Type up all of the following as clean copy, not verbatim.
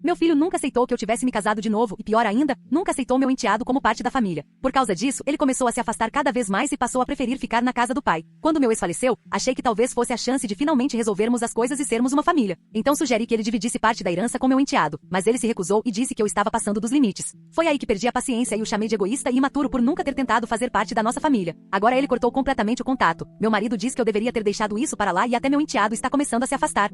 Meu filho nunca aceitou que eu tivesse me casado de novo e, pior ainda, nunca aceitou meu enteado como parte da família. Por causa disso, ele começou a se afastar cada vez mais e passou a preferir ficar na casa do pai. Quando meu ex faleceu, achei que talvez fosse a chance de finalmente resolvermos as coisas e sermos uma família. Então sugeri que ele dividisse parte da herança com meu enteado, mas ele se recusou e disse que eu estava passando dos limites. Foi aí que perdi a paciência e o chamei de egoísta e imaturo por nunca ter tentado fazer parte da nossa família. Agora ele cortou completamente o contato. Meu marido diz que eu deveria ter deixado isso para lá e até meu enteado está começando a se afastar.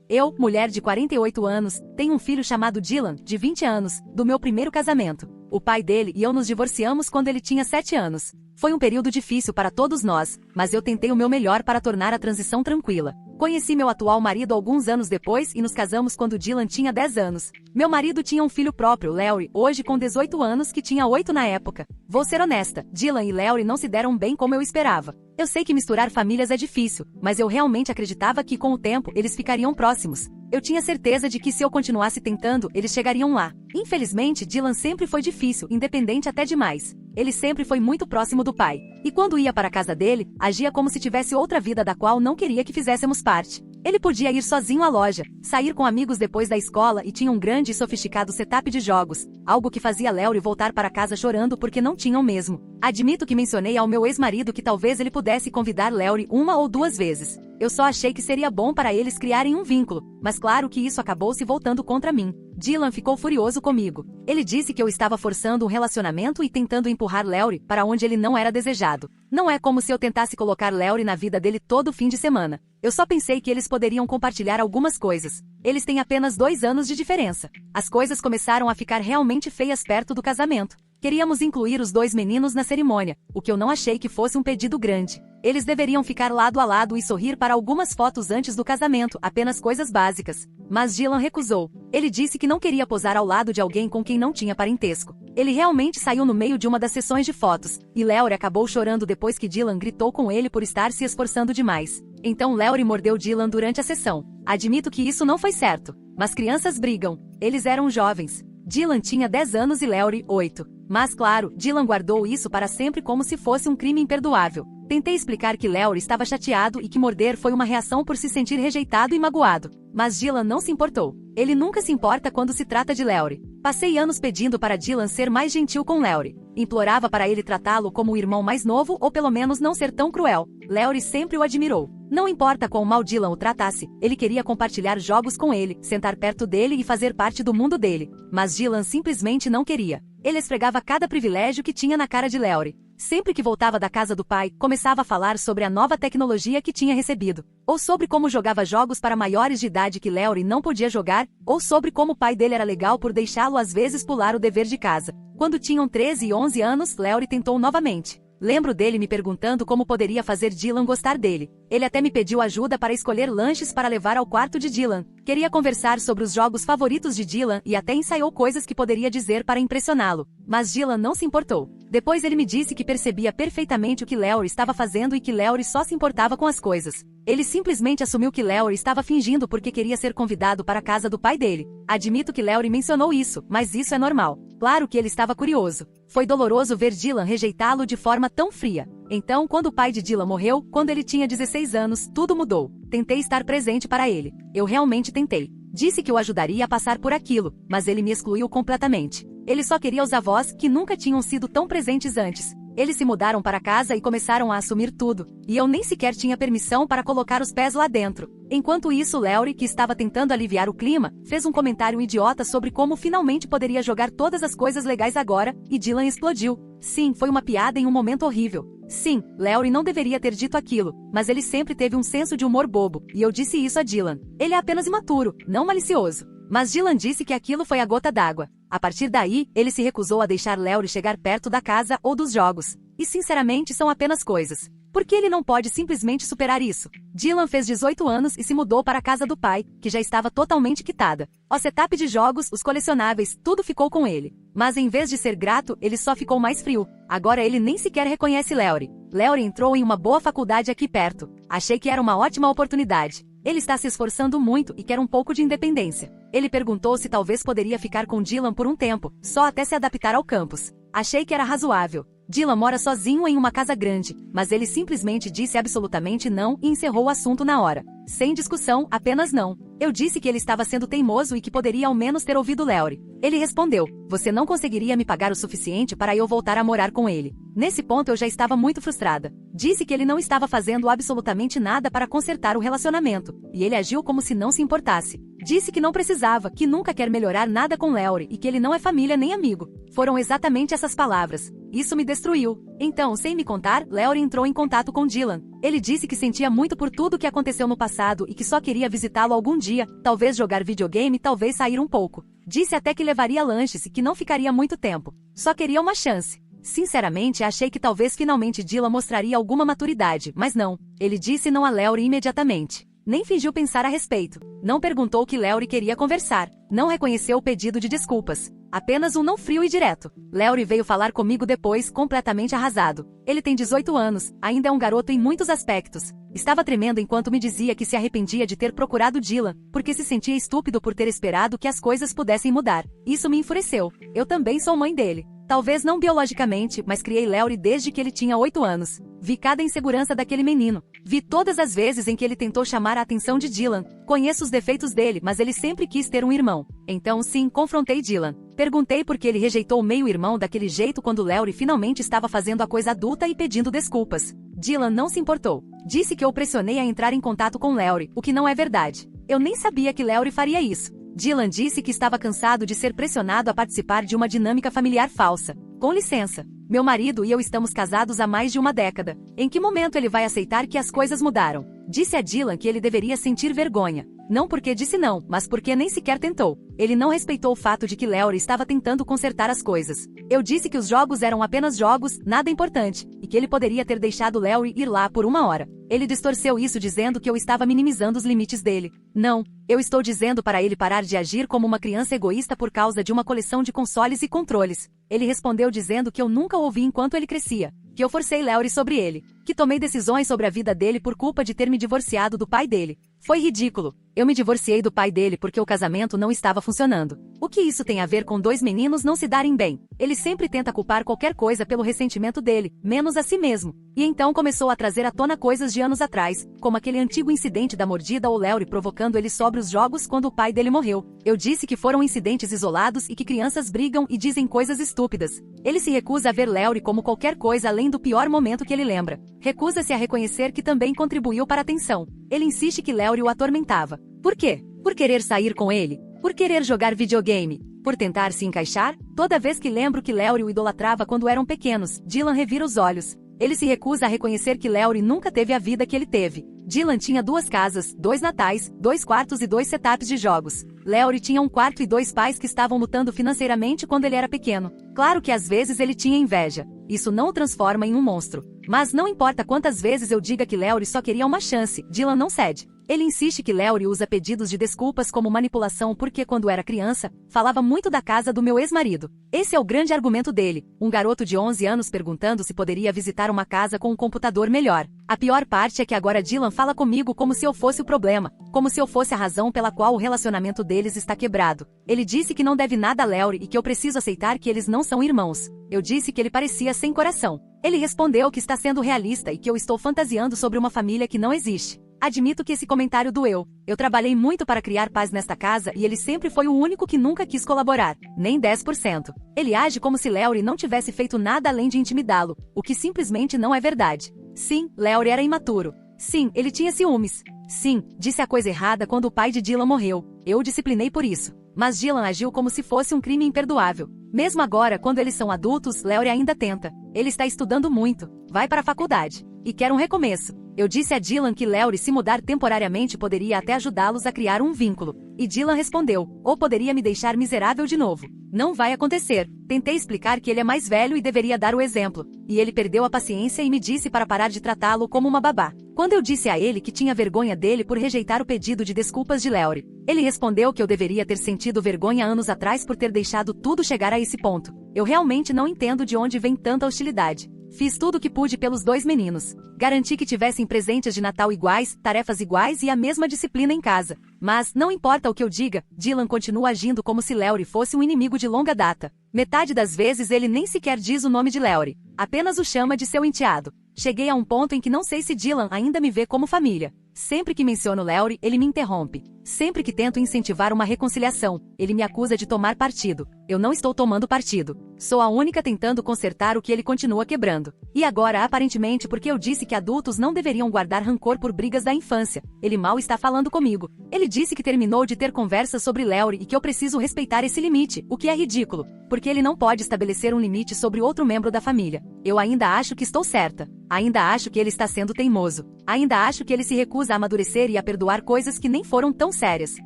Eu, mulher de 48 anos, tenho um filho chamado Dylan, de 20 anos, do meu primeiro casamento. O pai dele e eu nos divorciamos quando ele tinha 7 anos. Foi um período difícil para todos nós, mas eu tentei o meu melhor para tornar a transição tranquila. Conheci meu atual marido alguns anos depois e nos casamos quando Dylan tinha 10 anos. Meu marido tinha um filho próprio, Larry, hoje com 18 anos, que tinha 8 na época. Vou ser honesta, Dylan e Larry não se deram bem como eu esperava. Eu sei que misturar famílias é difícil, mas eu realmente acreditava que com o tempo eles ficariam próximos. Eu tinha certeza de que se eu continuasse tentando, eles chegariam lá. Infelizmente, Dylan sempre foi difícil, independente até demais. Ele sempre foi muito próximo do pai. E quando ia para a casa dele, agia como se tivesse outra vida da qual não queria que fizéssemos parte. Ele podia ir sozinho à loja, sair com amigos depois da escola e tinha um grande e sofisticado setup de jogos, algo que fazia Larry voltar para casa chorando porque não tinham mesmo. Admito que mencionei ao meu ex-marido que talvez ele pudesse convidar Larry 1 ou 2 vezes. Eu só achei que seria bom para eles criarem um vínculo, mas claro que isso acabou se voltando contra mim. Dylan ficou furioso comigo. Ele disse que eu estava forçando um relacionamento e tentando empurrar Larry para onde ele não era desejado. Não é como se eu tentasse colocar Larry na vida dele todo fim de semana. Eu só pensei que eles poderiam compartilhar algumas coisas. Eles têm apenas 2 anos de diferença. As coisas começaram a ficar realmente feias perto do casamento. Queríamos incluir os 2 meninos na cerimônia, o que eu não achei que fosse um pedido grande. Eles deveriam ficar lado a lado e sorrir para algumas fotos antes do casamento, apenas coisas básicas. Mas Dylan recusou. Ele disse que não queria posar ao lado de alguém com quem não tinha parentesco. Ele realmente saiu no meio de uma das sessões de fotos, e Larry acabou chorando depois que Dylan gritou com ele por estar se esforçando demais. Então Larry mordeu Dylan durante a sessão. Admito que isso não foi certo, mas crianças brigam. Eles eram jovens. Dylan tinha 10 anos e Larry 8. Mas claro, Dylan guardou isso para sempre como se fosse um crime imperdoável. Tentei explicar que Larry estava chateado e que morder foi uma reação por se sentir rejeitado e magoado. Mas Dylan não se importou. Ele nunca se importa quando se trata de Larry. Passei anos pedindo para Dylan ser mais gentil com Larry. Implorava para ele tratá-lo como o irmão mais novo ou pelo menos não ser tão cruel. Larry sempre o admirou. Não importa quão mal Dylan o tratasse, ele queria compartilhar jogos com ele, sentar perto dele e fazer parte do mundo dele. Mas Dylan simplesmente não queria. Ele esfregava cada privilégio que tinha na cara de Larry. Sempre que voltava da casa do pai, começava a falar sobre a nova tecnologia que tinha recebido, ou sobre como jogava jogos para maiores de idade que Larry não podia jogar, ou sobre como o pai dele era legal por deixá-lo às vezes pular o dever de casa. Quando tinham 13 e 11 anos, Larry tentou novamente. Lembro dele me perguntando como poderia fazer Dylan gostar dele. Ele até me pediu ajuda para escolher lanches para levar ao quarto de Dylan. Queria conversar sobre os jogos favoritos de Dylan e até ensaiou coisas que poderia dizer para impressioná-lo. Mas Dylan não se importou. Depois ele me disse que percebia perfeitamente o que Larry estava fazendo e que Larry só se importava com as coisas. Ele simplesmente assumiu que Larry estava fingindo porque queria ser convidado para a casa do pai dele. Admito que Larry mencionou isso, mas isso é normal. Claro que ele estava curioso. Foi doloroso ver Dylan rejeitá-lo de forma tão fria. Então, quando o pai de Dylan morreu, quando ele tinha 16 anos, tudo mudou. Tentei estar presente para ele. Eu realmente tentei. Disse que o ajudaria a passar por aquilo, mas ele me excluiu completamente. Ele só queria os avós, que nunca tinham sido tão presentes antes. Eles se mudaram para casa e começaram a assumir tudo, e eu nem sequer tinha permissão para colocar os pés lá dentro. Enquanto isso, Larry, que estava tentando aliviar o clima, fez um comentário idiota sobre como finalmente poderia jogar todas as coisas legais agora, e Dylan explodiu. Sim, foi uma piada em um momento horrível. Sim, Larry não deveria ter dito aquilo, mas ele sempre teve um senso de humor bobo, e eu disse isso a Dylan. Ele é apenas imaturo, não malicioso. Mas Dylan disse que aquilo foi a gota d'água. A partir daí, ele se recusou a deixar Larry chegar perto da casa ou dos jogos. E sinceramente são apenas coisas. Por que ele não pode simplesmente superar isso? Dylan fez 18 anos e se mudou para a casa do pai, que já estava totalmente quitada. O setup de jogos, os colecionáveis, tudo ficou com ele. Mas em vez de ser grato, ele só ficou mais frio. Agora ele nem sequer reconhece Larry. Larry entrou em uma boa faculdade aqui perto. Achei que era uma ótima oportunidade. Ele está se esforçando muito e quer um pouco de independência. Ele perguntou se talvez poderia ficar com Dylan por um tempo, só até se adaptar ao campus. Achei que era razoável. Dylan mora sozinho em uma casa grande, mas ele simplesmente disse absolutamente não e encerrou o assunto na hora. Sem discussão, apenas não. Eu disse que ele estava sendo teimoso e que poderia ao menos ter ouvido Lowry. Ele respondeu: você não conseguiria me pagar o suficiente para eu voltar a morar com ele. Nesse ponto eu já estava muito frustrada. Disse que ele não estava fazendo absolutamente nada para consertar o relacionamento, e ele agiu como se não se importasse. Disse que não precisava, que nunca quer melhorar nada com Lowry e que ele não é família nem amigo. Foram exatamente essas palavras. Isso me destruiu. Então, sem me contar, Lowry entrou em contato com Dylan. Ele disse que sentia muito por tudo o que aconteceu no passado e que só queria visitá-lo algum dia, talvez jogar videogame, talvez sair um pouco. Disse até que levaria lanches e que não ficaria muito tempo. Só queria uma chance. Sinceramente, achei que talvez finalmente Dylan mostraria alguma maturidade, mas não. Ele disse não a Lowry imediatamente. Nem fingiu pensar a respeito. Não perguntou que Lowry queria conversar. Não reconheceu o pedido de desculpas. Apenas um não frio e direto. Lowry veio falar comigo depois, completamente arrasado. Ele tem 18 anos, ainda é um garoto em muitos aspectos. Estava tremendo enquanto me dizia que se arrependia de ter procurado Dylan, porque se sentia estúpido por ter esperado que as coisas pudessem mudar. Isso me enfureceu. Eu também sou mãe dele. Talvez não biologicamente, mas criei Lowry desde que ele tinha 8 anos. Vi cada insegurança daquele menino. Vi todas as vezes em que ele tentou chamar a atenção de Dylan. Conheço os defeitos dele, mas ele sempre quis ter um irmão. Então sim, confrontei Dylan. Perguntei por que ele rejeitou o meio-irmão daquele jeito quando Lowry finalmente estava fazendo a coisa adulta e pedindo desculpas. Dylan não se importou. Disse que eu pressionei a entrar em contato com Lowry, o que não é verdade. Eu nem sabia que Lowry faria isso. Dylan disse que estava cansado de ser pressionado a participar de uma dinâmica familiar falsa. Com licença. Meu marido e eu estamos casados há mais de uma década. Em que momento ele vai aceitar que as coisas mudaram? Disse a Dylan que ele deveria sentir vergonha. Não porque disse não, mas porque nem sequer tentou. Ele não respeitou o fato de que Lowry estava tentando consertar as coisas. Eu disse que os jogos eram apenas jogos, nada importante, e que ele poderia ter deixado Lowry ir lá por uma hora. Ele distorceu isso dizendo que eu estava minimizando os limites dele. Não, eu estou dizendo para ele parar de agir como uma criança egoísta por causa de uma coleção de consoles e controles. Ele respondeu dizendo que eu nunca o ouvi enquanto ele crescia, que eu forcei Lowry sobre ele, que tomei decisões sobre a vida dele por culpa de ter me divorciado do pai dele. Foi ridículo. Eu me divorciei do pai dele porque o casamento não estava funcionando. O que isso tem a ver com dois meninos não se darem bem? Ele sempre tenta culpar qualquer coisa pelo ressentimento dele, menos a si mesmo. E então começou a trazer à tona coisas de anos atrás, como aquele antigo incidente da mordida ou Lowry provocando ele sobre os jogos quando o pai dele morreu. Eu disse que foram incidentes isolados e que crianças brigam e dizem coisas estúpidas. Ele se recusa a ver Lowry como qualquer coisa além do pior momento que ele lembra. Recusa-se a reconhecer que também contribuiu para a tensão. Ele insiste que Lowry o atormentava. Por quê? Por querer sair com ele? Por querer jogar videogame? Por tentar se encaixar? Toda vez que lembro que Lowry o idolatrava quando eram pequenos, Dylan revira os olhos. Ele se recusa a reconhecer que Lowry nunca teve a vida que ele teve. Dylan tinha 2 casas, 2 natais, 2 quartos e 2 setups de jogos. Lowry tinha um quarto e 2 pais que estavam lutando financeiramente quando ele era pequeno. Claro que às vezes ele tinha inveja. Isso não o transforma em um monstro. Mas não importa quantas vezes eu diga que Lowry só queria uma chance, Dylan não cede. Ele insiste que Lowry usa pedidos de desculpas como manipulação porque quando era criança, falava muito da casa do meu ex-marido. Esse é o grande argumento dele, um garoto de 11 anos perguntando se poderia visitar uma casa com um computador melhor. A pior parte é que agora Dylan fala comigo como se eu fosse o problema, como se eu fosse a razão pela qual o relacionamento deles está quebrado. Ele disse que não deve nada a Lowry e que eu preciso aceitar que eles não são irmãos. Eu disse que ele parecia sem coração. Ele respondeu que está sendo realista e que eu estou fantasiando sobre uma família que não existe. Admito que esse comentário doeu. Eu trabalhei muito para criar paz nesta casa e ele sempre foi o único que nunca quis colaborar, nem 10%. Ele age como se Lowry não tivesse feito nada além de intimidá-lo, o que simplesmente não é verdade. Sim, Lowry era imaturo. Sim, ele tinha ciúmes. Sim, disse a coisa errada quando o pai de Dylan morreu. Eu o disciplinei por isso. Mas Dylan agiu como se fosse um crime imperdoável. Mesmo agora, quando eles são adultos, Lowry ainda tenta. Ele está estudando muito, vai para a faculdade e quer um recomeço. Eu disse a Dylan que Lowry se mudar temporariamente poderia até ajudá-los a criar um vínculo. E Dylan respondeu, ou poderia me deixar miserável de novo. Não vai acontecer. Tentei explicar que ele é mais velho e deveria dar o exemplo. E ele perdeu a paciência e me disse para parar de tratá-lo como uma babá. Quando eu disse a ele que tinha vergonha dele por rejeitar o pedido de desculpas de Lowry, ele respondeu que eu deveria ter sentido vergonha anos atrás por ter deixado tudo chegar a esse ponto. Eu realmente não entendo de onde vem tanta hostilidade. Fiz tudo o que pude pelos dois meninos. Garanti que tivessem presentes de Natal iguais, tarefas iguais e a mesma disciplina em casa. Mas, não importa o que eu diga, Dylan continua agindo como se Léory fosse um inimigo de longa data. Metade das vezes ele nem sequer diz o nome de Léory, apenas o chama de seu enteado. Cheguei a um ponto em que não sei se Dylan ainda me vê como família. Sempre que menciono Léory, ele me interrompe. Sempre que tento incentivar uma reconciliação, ele me acusa de tomar partido. Eu não estou tomando partido. Sou a única tentando consertar o que ele continua quebrando. E agora, aparentemente, porque eu disse que adultos não deveriam guardar rancor por brigas da infância, ele mal está falando comigo. Ele disse que terminou de ter conversas sobre Léory e que eu preciso respeitar esse limite, o que é ridículo, porque ele não pode estabelecer um limite sobre outro membro da família. Eu ainda acho que estou certa. Ainda acho que ele está sendo teimoso. Ainda acho que ele se recusa a amadurecer e a perdoar coisas que nem foram tão sérias.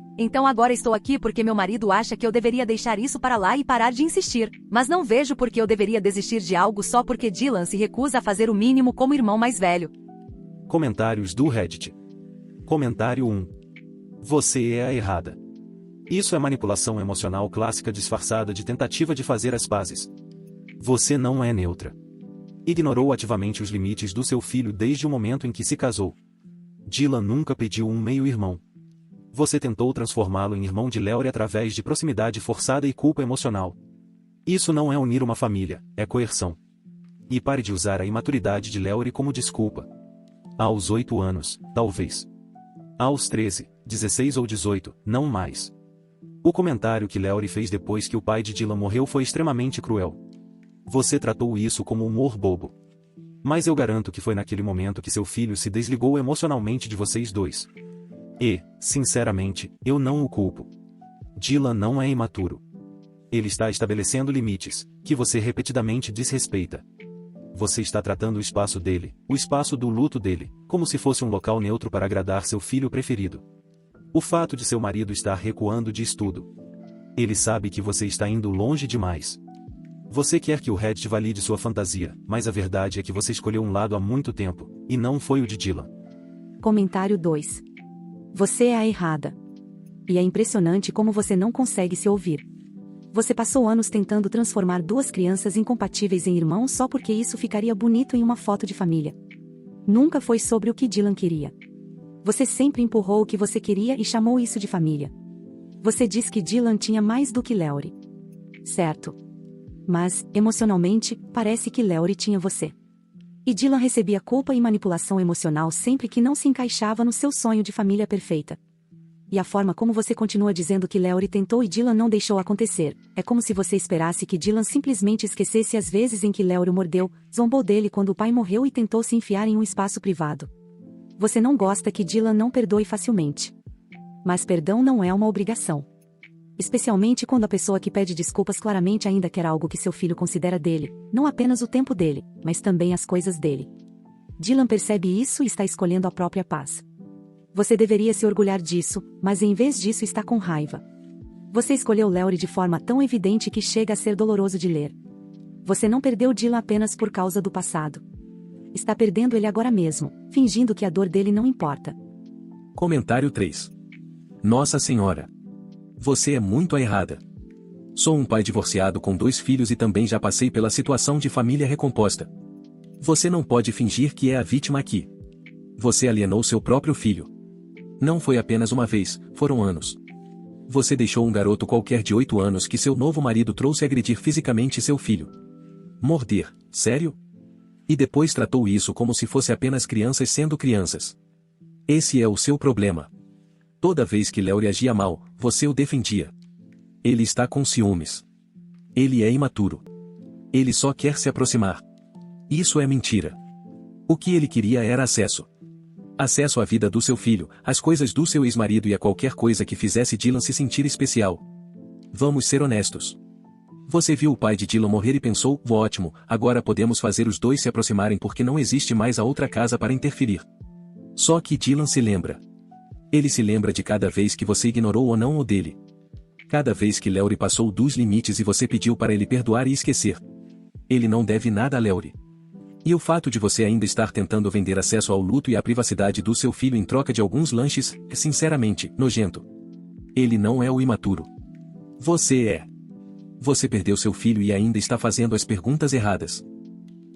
Então agora estou aqui porque meu marido acha que eu deveria deixar isso para lá e parar de insistir. Mas não vejo por que eu deveria desistir de algo só porque Dylan se recusa a fazer o mínimo como irmão mais velho. Comentários do Reddit. Comentário 1. Você é a errada. Isso é manipulação emocional clássica disfarçada de tentativa de fazer as pazes. Você não é neutra. Ignorou ativamente os limites do seu filho desde o momento em que se casou. Dylan nunca pediu um meio-irmão. Você tentou transformá-lo em irmão de Léory através de proximidade forçada e culpa emocional. Isso não é unir uma família, é coerção. E pare de usar a imaturidade de Léory como desculpa. Aos 8 anos, talvez. Aos 13, 16 ou 18, não mais. O comentário que Léory fez depois que o pai de Dylan morreu foi extremamente cruel. Você tratou isso como humor bobo. Mas eu garanto que foi naquele momento que seu filho se desligou emocionalmente de vocês dois. E, sinceramente, eu não o culpo. Dylan não é imaturo. Ele está estabelecendo limites, que você repetidamente desrespeita. Você está tratando o espaço dele, o espaço do luto dele, como se fosse um local neutro para agradar seu filho preferido. O fato de seu marido estar recuando diz tudo. Ele sabe que você está indo longe demais. Você quer que o Reddit valide sua fantasia, mas a verdade é que você escolheu um lado há muito tempo, e não foi o de Dylan. Comentário 2. Você é a errada. E é impressionante como você não consegue se ouvir. Você passou anos tentando transformar duas crianças incompatíveis em irmãos só porque isso ficaria bonito em uma foto de família. Nunca foi sobre o que Dylan queria. Você sempre empurrou o que você queria e chamou isso de família. Você diz que Dylan tinha mais do que Léory. Certo. Mas, emocionalmente, parece que Léory tinha você. E Dylan recebia culpa e manipulação emocional sempre que não se encaixava no seu sonho de família perfeita. E a forma como você continua dizendo que Léory tentou e Dylan não deixou acontecer, é como se você esperasse que Dylan simplesmente esquecesse as vezes em que Léory o mordeu, zombou dele quando o pai morreu e tentou se enfiar em um espaço privado. Você não gosta que Dylan não perdoe facilmente. Mas perdão não é uma obrigação. Especialmente quando a pessoa que pede desculpas claramente ainda quer algo que seu filho considera dele, não apenas o tempo dele, mas também as coisas dele. Dylan percebe isso e está escolhendo a própria paz. Você deveria se orgulhar disso, mas em vez disso está com raiva. Você escolheu Léory de forma tão evidente que chega a ser doloroso de ler. Você não perdeu Dylan apenas por causa do passado. Está perdendo ele agora mesmo, fingindo que a dor dele não importa. Comentário 3. Nossa Senhora. Você é muito a errada. Sou um pai divorciado com 2 filhos e também já passei pela situação de família recomposta. Você não pode fingir que é a vítima aqui. Você alienou seu próprio filho. Não foi apenas uma vez, foram anos. Você deixou um garoto qualquer de 8 anos que seu novo marido trouxe agredir fisicamente seu filho. Morder, sério? E depois tratou isso como se fosse apenas crianças sendo crianças. Esse é o seu problema. Toda vez que Léory agia mal, você o defendia. Ele está com ciúmes. Ele é imaturo. Ele só quer se aproximar. Isso é mentira. O que ele queria era acesso. Acesso à vida do seu filho, às coisas do seu ex-marido e a qualquer coisa que fizesse Dylan se sentir especial. Vamos ser honestos. Você viu o pai de Dylan morrer e pensou, ótimo, agora podemos fazer os dois se aproximarem porque não existe mais a outra casa para interferir. Só que Dylan se lembra. Ele se lembra de cada vez que você ignorou ou não o dele. Cada vez que Léory passou dos limites e você pediu para ele perdoar e esquecer. Ele não deve nada a Léory. E o fato de você ainda estar tentando vender acesso ao luto e à privacidade do seu filho em troca de alguns lanches, é sinceramente, nojento. Ele não é o imaturo. Você é. Você perdeu seu filho e ainda está fazendo as perguntas erradas.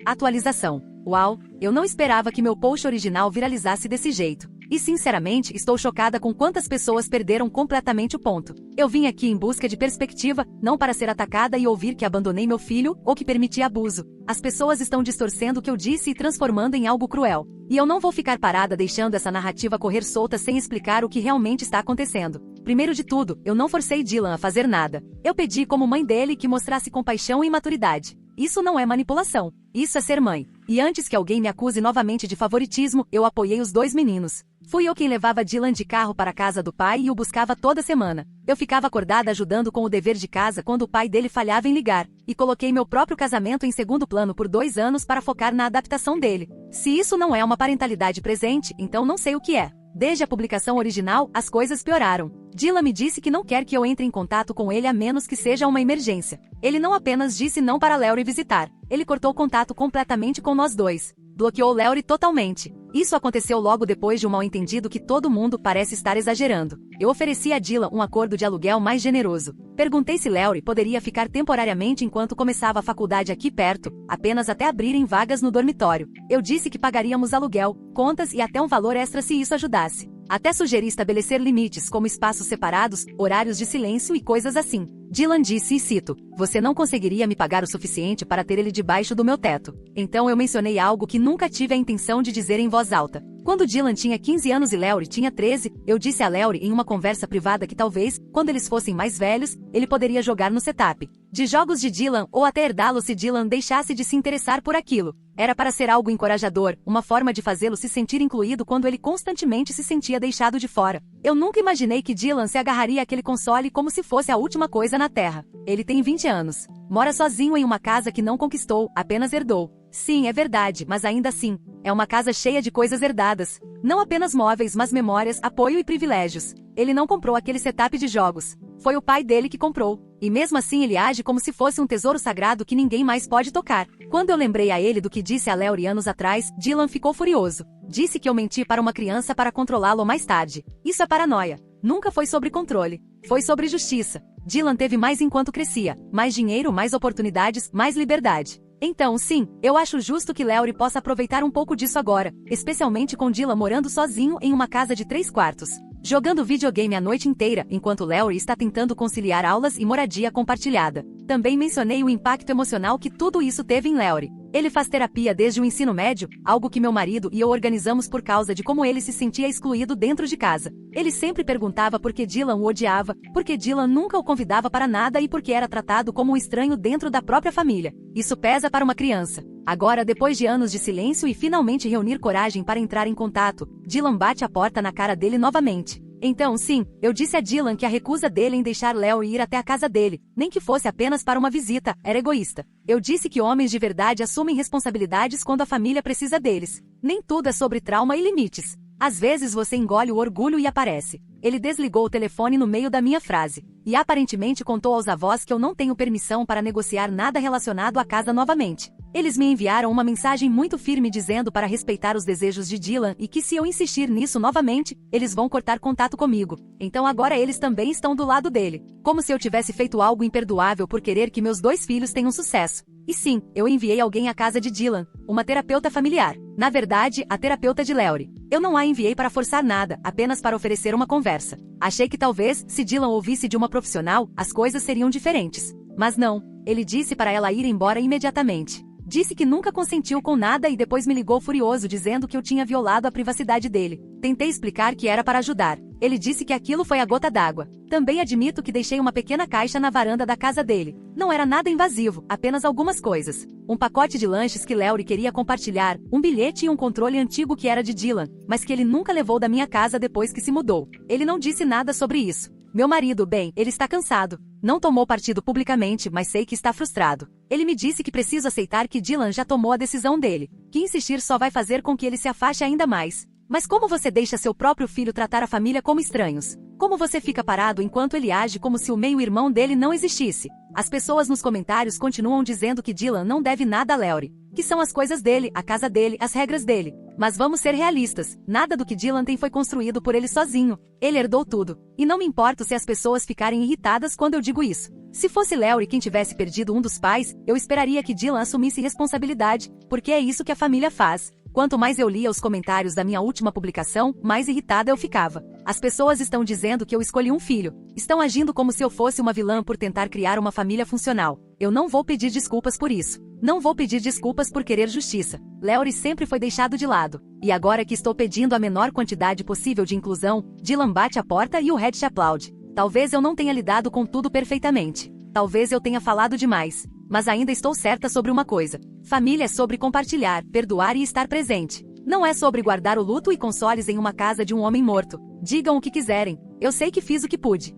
Atualização. Uau, eu não esperava que meu post original viralizasse desse jeito. E sinceramente, estou chocada com quantas pessoas perderam completamente o ponto. Eu vim aqui em busca de perspectiva, não para ser atacada e ouvir que abandonei meu filho ou que permiti abuso. As pessoas estão distorcendo o que eu disse e transformando em algo cruel. E eu não vou ficar parada deixando essa narrativa correr solta sem explicar o que realmente está acontecendo. Primeiro de tudo, eu não forcei Dylan a fazer nada. Eu pedi como mãe dele que mostrasse compaixão e maturidade. Isso não é manipulação. Isso é ser mãe. E antes que alguém me acuse novamente de favoritismo, eu apoiei os dois meninos. Fui eu quem levava Dylan de carro para a casa do pai e o buscava toda semana. Eu ficava acordada ajudando com o dever de casa quando o pai dele falhava em ligar. E coloquei meu próprio casamento em segundo plano por 2 anos para focar na adaptação dele. Se isso não é uma parentalidade presente, então não sei o que é. Desde a publicação original, as coisas pioraram. Dylan me disse que não quer que eu entre em contato com ele a menos que seja uma emergência. Ele não apenas disse não para Lauri visitar. Ele cortou contato completamente com nós dois. Bloqueou Lauri totalmente. Isso aconteceu logo depois de um mal-entendido que todo mundo parece estar exagerando. Eu ofereci a Dylan um acordo de aluguel mais generoso. Perguntei se Lauri poderia ficar temporariamente enquanto começava a faculdade aqui perto, apenas até abrirem vagas no dormitório. Eu disse que pagaríamos aluguel, contas e até um valor extra se isso ajudasse. Até sugeri estabelecer limites como espaços separados, horários de silêncio e coisas assim. Dylan disse, e cito, você não conseguiria me pagar o suficiente para ter ele debaixo do meu teto. Então eu mencionei algo que nunca tive a intenção de dizer em voz alta. Quando Dylan tinha 15 anos e Lauri tinha 13, eu disse a Lauri em uma conversa privada que talvez, quando eles fossem mais velhos, ele poderia jogar no setup de jogos de Dylan ou até herdá-lo se Dylan deixasse de se interessar por aquilo. Era para ser algo encorajador, uma forma de fazê-lo se sentir incluído quando ele constantemente se sentia deixado de fora. Eu nunca imaginei que Dylan se agarraria àquele console como se fosse a última coisa na Terra. Ele tem 20 anos. Mora sozinho em uma casa que não conquistou, apenas herdou. Sim, é verdade, mas ainda assim, é uma casa cheia de coisas herdadas. Não apenas móveis, mas memórias, apoio e privilégios. Ele não comprou aquele setup de jogos. Foi o pai dele que comprou. E mesmo assim ele age como se fosse um tesouro sagrado que ninguém mais pode tocar. Quando eu lembrei a ele do que disse a Lauri anos atrás, Dylan ficou furioso. Disse que eu menti para uma criança para controlá-lo mais tarde. Isso é paranoia. Nunca foi sobre controle. Foi sobre justiça. Dylan teve mais enquanto crescia. Mais dinheiro, mais oportunidades, mais liberdade. Então, sim, eu acho justo que Lauri possa aproveitar um pouco disso agora, especialmente com Dylan morando sozinho em uma casa de 3 quartos. Jogando videogame a noite inteira, enquanto Lauri está tentando conciliar aulas e moradia compartilhada. Também mencionei o impacto emocional que tudo isso teve em Lauri. Ele faz terapia desde o ensino médio, algo que meu marido e eu organizamos por causa de como ele se sentia excluído dentro de casa. Ele sempre perguntava por que Dylan o odiava, por que Dylan nunca o convidava para nada e por que era tratado como um estranho dentro da própria família. Isso pesa para uma criança. Agora, depois de anos de silêncio e finalmente reunir coragem para entrar em contato, Dylan bate a porta na cara dele novamente. Então, sim, eu disse a Dylan que a recusa dele em deixar Lauri ir até a casa dele, nem que fosse apenas para uma visita, era egoísta. Eu disse que homens de verdade assumem responsabilidades quando a família precisa deles. Nem tudo é sobre trauma e limites. Às vezes você engole o orgulho e aparece. Ele desligou o telefone no meio da minha frase. E aparentemente contou aos avós que eu não tenho permissão para negociar nada relacionado à casa novamente. Eles me enviaram uma mensagem muito firme dizendo para respeitar os desejos de Dylan e que se eu insistir nisso novamente, eles vão cortar contato comigo. Então agora eles também estão do lado dele. Como se eu tivesse feito algo imperdoável por querer que meus 2 filhos tenham sucesso. E sim, eu enviei alguém à casa de Dylan, uma terapeuta familiar. Na verdade, a terapeuta de Lauri. Eu não a enviei para forçar nada, apenas para oferecer uma conversa. Achei que talvez, se Dylan ouvisse de uma profissional, as coisas seriam diferentes. Mas não, ele disse para ela ir embora imediatamente. Disse que nunca consentiu com nada e depois me ligou furioso dizendo que eu tinha violado a privacidade dele. Tentei explicar que era para ajudar. Ele disse que aquilo foi a gota d'água. Também admito que deixei uma pequena caixa na varanda da casa dele. Não era nada invasivo, apenas algumas coisas. Um pacote de lanches que Lauri queria compartilhar, um bilhete e um controle antigo que era de Dylan, mas que ele nunca levou da minha casa depois que se mudou. Ele não disse nada sobre isso. Meu marido, bem, ele está cansado. Não tomou partido publicamente, mas sei que está frustrado. Ele me disse que preciso aceitar que Dylan já tomou a decisão dele, que insistir só vai fazer com que ele se afaste ainda mais. Mas como você deixa seu próprio filho tratar a família como estranhos? Como você fica parado enquanto ele age como se o meio-irmão dele não existisse? As pessoas nos comentários continuam dizendo que Dylan não deve nada a Lauri, que são as coisas dele, a casa dele, as regras dele. Mas vamos ser realistas, nada do que Dylan tem foi construído por ele sozinho. Ele herdou tudo. E não me importo se as pessoas ficarem irritadas quando eu digo isso. Se fosse Laurie quem tivesse perdido um dos pais, eu esperaria que Dylan assumisse responsabilidade, porque é isso que a família faz. Quanto mais eu lia os comentários da minha última publicação, mais irritada eu ficava. As pessoas estão dizendo que eu escolhi um filho. Estão agindo como se eu fosse uma vilã por tentar criar uma família funcional. Eu não vou pedir desculpas por isso. Não vou pedir desculpas por querer justiça. Laurie sempre foi deixado de lado. E agora que estou pedindo a menor quantidade possível de inclusão, Dylan bate a porta e o Reddit aplaude. Talvez eu não tenha lidado com tudo perfeitamente. Talvez eu tenha falado demais. Mas ainda estou certa sobre uma coisa. Família é sobre compartilhar, perdoar e estar presente. Não é sobre guardar o luto e consoles em uma casa de um homem morto. Digam o que quiserem. Eu sei que fiz o que pude.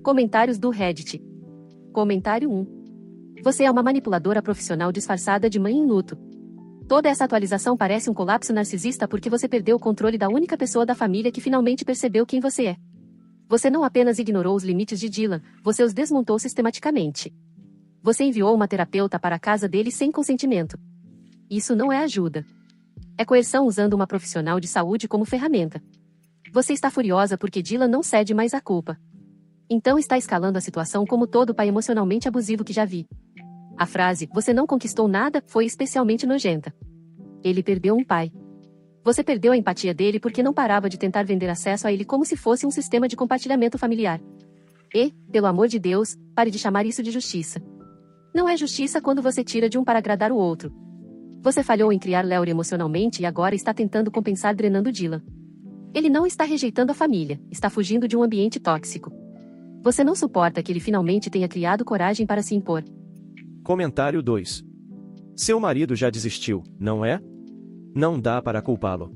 Comentários do Reddit. Comentário 1. Você é uma manipuladora profissional disfarçada de mãe em luto. Toda essa atualização parece um colapso narcisista porque você perdeu o controle da única pessoa da família que finalmente percebeu quem você é. Você não apenas ignorou os limites de Dylan, você os desmontou sistematicamente. Você enviou uma terapeuta para a casa dele sem consentimento. Isso não é ajuda. É coerção usando uma profissional de saúde como ferramenta. Você está furiosa porque Dylan não cede mais à culpa. Então está escalando a situação como todo pai emocionalmente abusivo que já vi. A frase, você não conquistou nada, foi especialmente nojenta. Ele perdeu um pai. Você perdeu a empatia dele porque não parava de tentar vender acesso a ele como se fosse um sistema de compartilhamento familiar. E, pelo amor de Deus, pare de chamar isso de justiça. Não é justiça quando você tira de um para agradar o outro. Você falhou em criar Laurie emocionalmente e agora está tentando compensar drenando Dylan. Ele não está rejeitando a família, está fugindo de um ambiente tóxico. Você não suporta que ele finalmente tenha criado coragem para se impor. Comentário 2. Seu marido já desistiu, não é? Não dá para culpá-lo.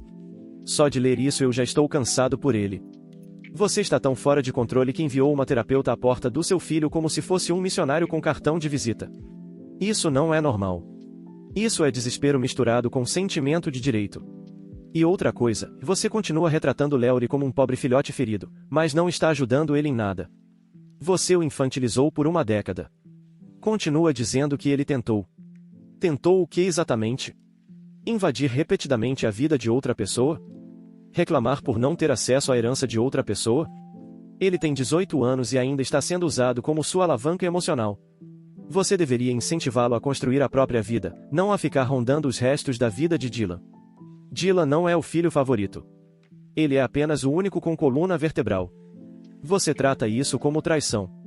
Só de ler isso eu já estou cansado por ele. Você está tão fora de controle que enviou uma terapeuta à porta do seu filho como se fosse um missionário com cartão de visita. Isso não é normal. Isso é desespero misturado com sentimento de direito. E outra coisa, você continua retratando Laurie como um pobre filhote ferido, mas não está ajudando ele em nada. Você o infantilizou por uma década. Continua dizendo que ele tentou. Tentou o que exatamente? Invadir repetidamente a vida de outra pessoa? Reclamar por não ter acesso à herança de outra pessoa? Ele tem 18 anos e ainda está sendo usado como sua alavanca emocional. Você deveria incentivá-lo a construir a própria vida, não a ficar rondando os restos da vida de Dylan. Dylan não é o filho favorito. Ele é apenas o único com coluna vertebral. Você trata isso como traição.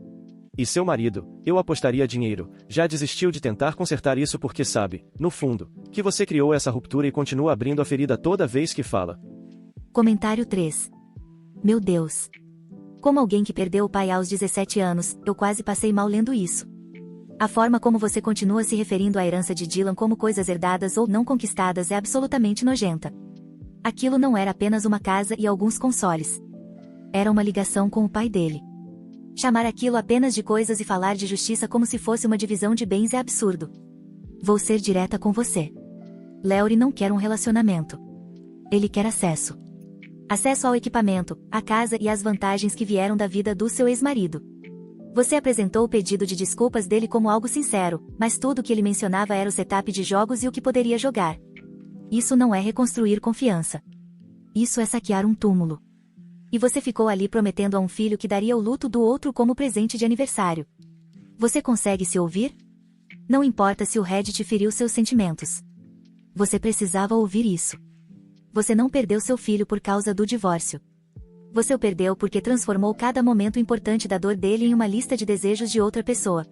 E seu marido, eu apostaria dinheiro, já desistiu de tentar consertar isso porque sabe, no fundo, que você criou essa ruptura e continua abrindo a ferida toda vez que fala. Comentário 3. Meu Deus. Como alguém que perdeu o pai aos 17 anos, eu quase passei mal lendo isso. A forma como você continua se referindo à herança de Dylan como coisas herdadas ou não conquistadas é absolutamente nojenta. Aquilo não era apenas uma casa e alguns consoles. Era uma ligação com o pai dele. Chamar aquilo apenas de coisas e falar de justiça como se fosse uma divisão de bens é absurdo. Vou ser direta com você. Laurie não quer um relacionamento. Ele quer acesso. Acesso ao equipamento, à casa e às vantagens que vieram da vida do seu ex-marido. Você apresentou o pedido de desculpas dele como algo sincero, mas tudo o que ele mencionava era o setup de jogos e o que poderia jogar. Isso não é reconstruir confiança. Isso é saquear um túmulo. E você ficou ali prometendo a um filho que daria o luto do outro como presente de aniversário. Você consegue se ouvir? Não importa se o Reddit feriu seus sentimentos. Você precisava ouvir isso. Você não perdeu seu filho por causa do divórcio. Você o perdeu porque transformou cada momento importante da dor dele em uma lista de desejos de outra pessoa.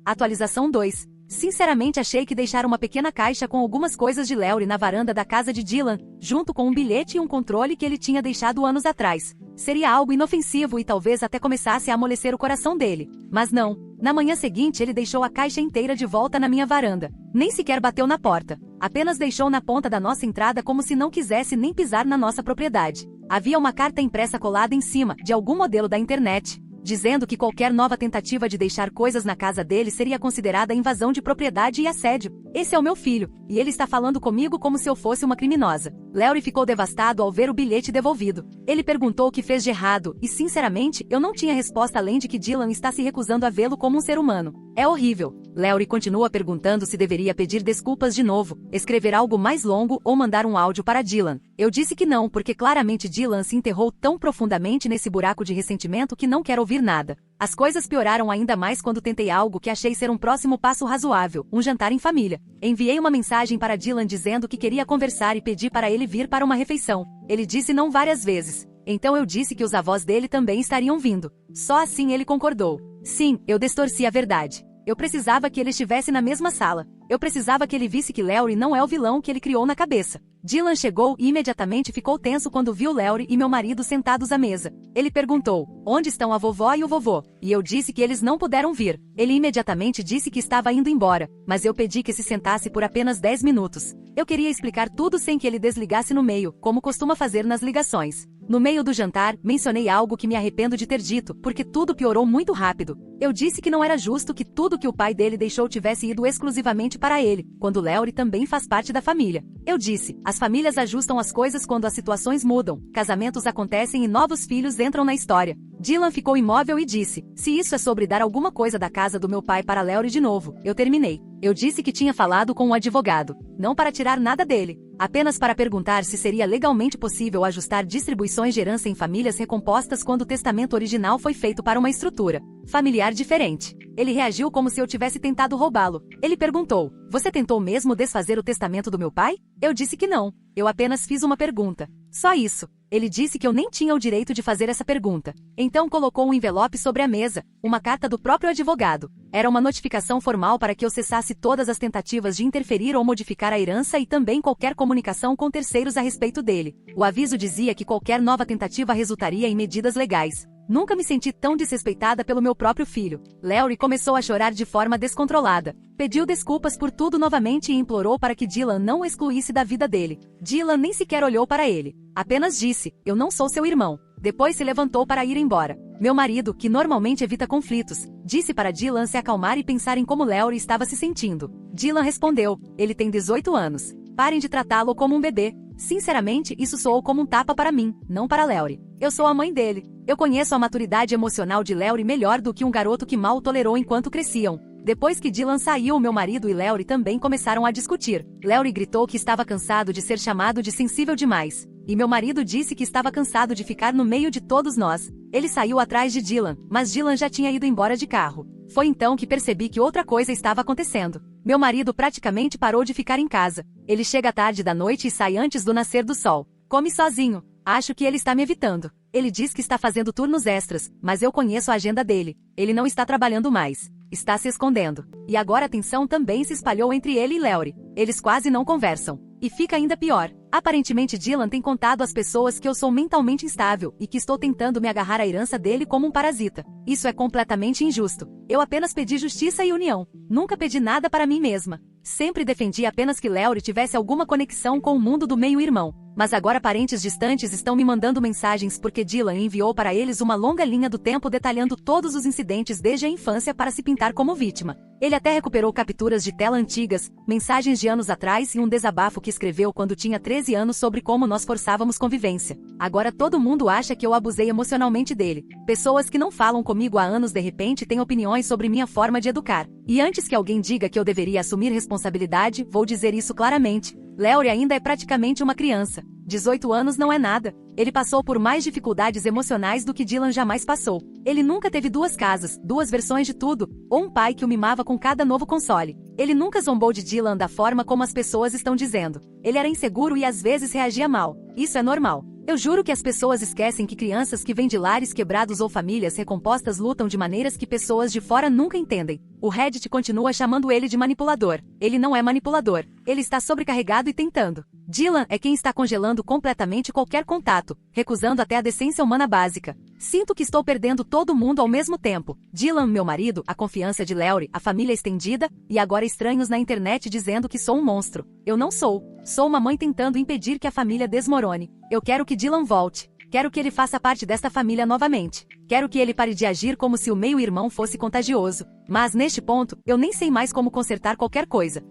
Atualização 2. Sinceramente achei que deixar uma pequena caixa com algumas coisas de Laurie na varanda da casa de Dylan, junto com um bilhete e um controle que ele tinha deixado anos atrás, seria algo inofensivo e talvez até começasse a amolecer o coração dele. Mas não. Na manhã seguinte ele deixou a caixa inteira de volta na minha varanda. Nem sequer bateu na porta. Apenas deixou na ponta da nossa entrada como se não quisesse nem pisar na nossa propriedade. Havia uma carta impressa colada em cima, de algum modelo da internet, dizendo que qualquer nova tentativa de deixar coisas na casa dele seria considerada invasão de propriedade e assédio. Esse é o meu filho, e ele está falando comigo como se eu fosse uma criminosa. Laurie ficou devastado ao ver o bilhete devolvido. Ele perguntou o que fez de errado, e sinceramente, eu não tinha resposta além de que Dylan está se recusando a vê-lo como um ser humano. É horrível. Léory continua perguntando se deveria pedir desculpas de novo, escrever algo mais longo ou mandar um áudio para Dylan. Eu disse que não, porque claramente Dylan se enterrou tão profundamente nesse buraco de ressentimento que não quer ouvir nada. As coisas pioraram ainda mais quando tentei algo que achei ser um próximo passo razoável, um jantar em família. Enviei uma mensagem para Dylan dizendo que queria conversar e pedi para ele vir para uma refeição. Ele disse não várias vezes. Então eu disse que os avós dele também estariam vindo. Só assim ele concordou. Sim, eu distorci a verdade. Eu precisava que ele estivesse na mesma sala. Eu precisava que ele visse que Léory não é o vilão que ele criou na cabeça. Dylan chegou e imediatamente ficou tenso quando viu Léory e meu marido sentados à mesa. Ele perguntou, onde estão a vovó e o vovô? E eu disse que eles não puderam vir. Ele imediatamente disse que estava indo embora, mas eu pedi que se sentasse por apenas 10 minutos. Eu queria explicar tudo sem que ele desligasse no meio, como costuma fazer nas ligações. No meio do jantar, mencionei algo que me arrependo de ter dito, porque tudo piorou muito rápido. Eu disse que não era justo que tudo que o pai dele deixou tivesse ido exclusivamente para ele, quando Léory também faz parte da família. Eu disse, as famílias ajustam as coisas quando as situações mudam, casamentos acontecem e novos filhos entram na história. Dylan ficou imóvel e disse, se isso é sobre dar alguma coisa da casa do meu pai para Léory de novo, eu terminei. Eu disse que tinha falado com um advogado, não para tirar nada dele, apenas para perguntar se seria legalmente possível ajustar distribuições de herança em famílias recompostas quando o testamento original foi feito para uma estrutura familiar diferente. Ele reagiu como se eu tivesse tentado roubá-lo. Ele perguntou, você tentou mesmo desfazer o testamento do meu pai? Eu disse que não, eu apenas fiz uma pergunta. Só isso. Ele disse que eu nem tinha o direito de fazer essa pergunta. Então colocou um envelope sobre a mesa, uma carta do próprio advogado. Era uma notificação formal para que eu cessasse todas as tentativas de interferir ou modificar a herança e também qualquer comunicação com terceiros a respeito dele. O aviso dizia que qualquer nova tentativa resultaria em medidas legais. Nunca me senti tão desrespeitada pelo meu próprio filho. Léory começou a chorar de forma descontrolada. Pediu desculpas por tudo novamente e implorou para que Dylan não o excluísse da vida dele. Dylan nem sequer olhou para ele. Apenas disse, eu não sou seu irmão. Depois se levantou para ir embora. Meu marido, que normalmente evita conflitos, disse para Dylan se acalmar e pensar em como Léory estava se sentindo. Dylan respondeu, ele tem 18 anos. Parem de tratá-lo como um bebê. Sinceramente, isso soou como um tapa para mim, não para Léory. Eu sou a mãe dele. Eu conheço a maturidade emocional de Léory melhor do que um garoto que mal o tolerou enquanto cresciam. Depois que Dylan saiu, meu marido e Léory também começaram a discutir. Léory gritou que estava cansado de ser chamado de sensível demais. E meu marido disse que estava cansado de ficar no meio de todos nós. Ele saiu atrás de Dylan, mas Dylan já tinha ido embora de carro. Foi então que percebi que outra coisa estava acontecendo. Meu marido praticamente parou de ficar em casa. Ele chega tarde da noite e sai antes do nascer do sol. Come sozinho. Acho que ele está me evitando. Ele diz que está fazendo turnos extras, mas eu conheço a agenda dele. Ele não está trabalhando mais. Está se escondendo. E agora a tensão também se espalhou entre ele e Léory. Eles quase não conversam. E fica ainda pior. Aparentemente Dylan tem contado às pessoas que eu sou mentalmente instável e que estou tentando me agarrar à herança dele como um parasita. Isso é completamente injusto. Eu apenas pedi justiça e união. Nunca pedi nada para mim mesma. Sempre defendi apenas que Léory tivesse alguma conexão com o mundo do meio-irmão. Mas agora parentes distantes estão me mandando mensagens porque Dylan enviou para eles uma longa linha do tempo detalhando todos os incidentes desde a infância para se pintar como vítima. Ele até recuperou capturas de tela antigas, mensagens de anos atrás e um desabafo que escreveu quando tinha 13 anos sobre como nós forçávamos convivência. Agora todo mundo acha que eu abusei emocionalmente dele. Pessoas que não falam comigo há anos de repente têm opiniões sobre minha forma de educar. E antes que alguém diga que eu deveria assumir responsabilidade, vou dizer isso claramente. Léory ainda é praticamente uma criança. 18 anos não é nada. Ele passou por mais dificuldades emocionais do que Dylan jamais passou. Ele nunca teve 2 casas, 2 versões de tudo, ou um pai que o mimava com cada novo console. Ele nunca zombou de Dylan da forma como as pessoas estão dizendo. Ele era inseguro e às vezes reagia mal. Isso é normal. Eu juro que as pessoas esquecem que crianças que vêm de lares quebrados ou famílias recompostas lutam de maneiras que pessoas de fora nunca entendem. O Reddit continua chamando ele de manipulador. Ele não é manipulador. Ele está sobrecarregado e tentando. Dylan é quem está congelando completamente qualquer contato, recusando até a decência humana básica. Sinto que estou perdendo todo mundo ao mesmo tempo. Dylan, meu marido, a confiança de Léory, a família estendida, e agora estranhos na internet dizendo que sou um monstro. Eu não sou. Sou uma mãe tentando impedir que a família desmorone. Eu quero que Dylan volte. Quero que ele faça parte desta família novamente. Quero que ele pare de agir como se o meio-irmão fosse contagioso. Mas neste ponto, eu nem sei mais como consertar qualquer coisa.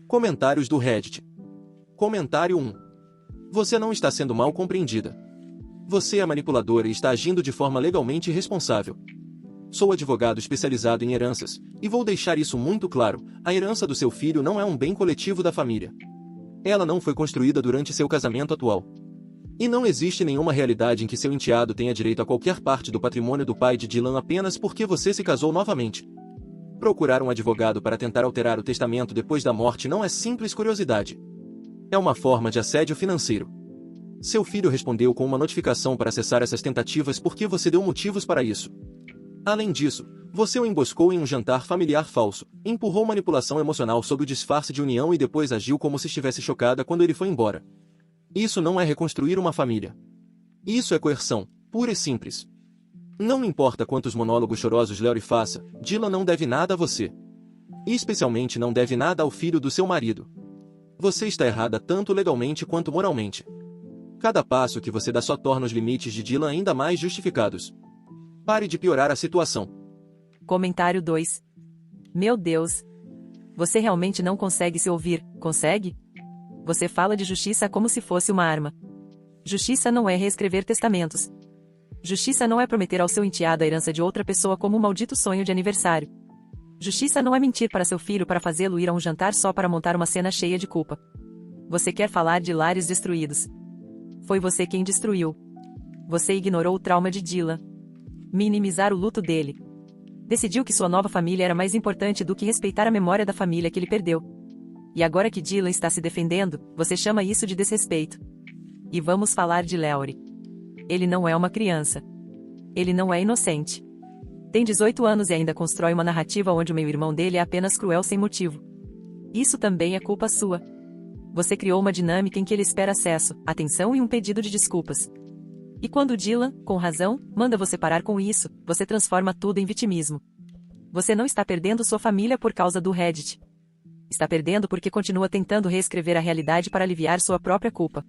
Comentários do Reddit. Comentário 1. Você não está sendo mal compreendida. Você é manipuladora e está agindo de forma legalmente irresponsável. Sou advogado especializado em heranças, e vou deixar isso muito claro: a herança do seu filho não é um bem coletivo da família. Ela não foi construída durante seu casamento atual. E não existe nenhuma realidade em que seu enteado tenha direito a qualquer parte do patrimônio do pai de Dylan apenas porque você se casou novamente. Procurar um advogado para tentar alterar o testamento depois da morte não é simples curiosidade. É uma forma de assédio financeiro. Seu filho respondeu com uma notificação para acessar essas tentativas porque você deu motivos para isso. Além disso, você o emboscou em um jantar familiar falso, empurrou manipulação emocional sob o disfarce de união e depois agiu como se estivesse chocada quando ele foi embora. Isso não é reconstruir uma família. Isso é coerção, pura e simples. Não importa quantos monólogos chorosos Larry faça, Dylan não deve nada a você. E especialmente não deve nada ao filho do seu marido. Você está errada tanto legalmente quanto moralmente. Cada passo que você dá só torna os limites de Dylan ainda mais justificados. Pare de piorar a situação. Comentário 2. Meu Deus. Você realmente não consegue se ouvir, consegue? Você fala de justiça como se fosse uma arma. Justiça não é reescrever testamentos. Justiça não é prometer ao seu enteado a herança de outra pessoa como um maldito sonho de aniversário. Justiça não é mentir para seu filho para fazê-lo ir a um jantar só para montar uma cena cheia de culpa. Você quer falar de lares destruídos. Foi você quem destruiu. Você ignorou o trauma de Dylan. Minimizar o luto dele. Decidiu que sua nova família era mais importante do que respeitar a memória da família que ele perdeu. E agora que Dylan está se defendendo, você chama isso de desrespeito. E vamos falar de Larry. Ele não é uma criança. Ele não é inocente. Tem 18 anos e ainda constrói uma narrativa onde o meio-irmão dele é apenas cruel sem motivo. Isso também é culpa sua. Você criou uma dinâmica em que ele espera acesso, atenção e um pedido de desculpas. E quando Dylan, com razão, manda você parar com isso, você transforma tudo em vitimismo. Você não está perdendo sua família por causa do Reddit. Está perdendo porque continua tentando reescrever a realidade para aliviar sua própria culpa.